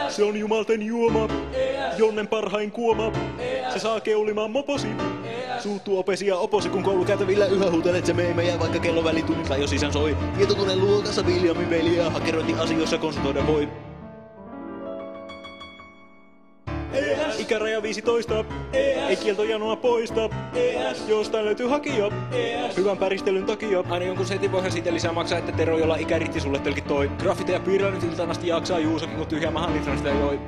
Se on jumalten juoma, jonnen parhain kuoma. Se saa keulimaan moposi. Suuttuu opesi ja oposi, kun koulukäytävillä yhä huutelet se meemejä, vaikka kello välitunnilla jo sisään soi. Tietotunne luokassa Williamin veliä, hakerointiasioissa konsultoida voi. Ikäraja 15, ei kieltojanoa poista. Jostain löytyy hakija, hyvän päristelyn takia. Aina jonkun setin pohjan siitä lisää maksaa, että Tero, jolla ikäritti sulle telkit toi. Graffiteja piirrän nyt iltaan asti jaksaa Juusokin, kun tyhjää mahan litran sitä joi.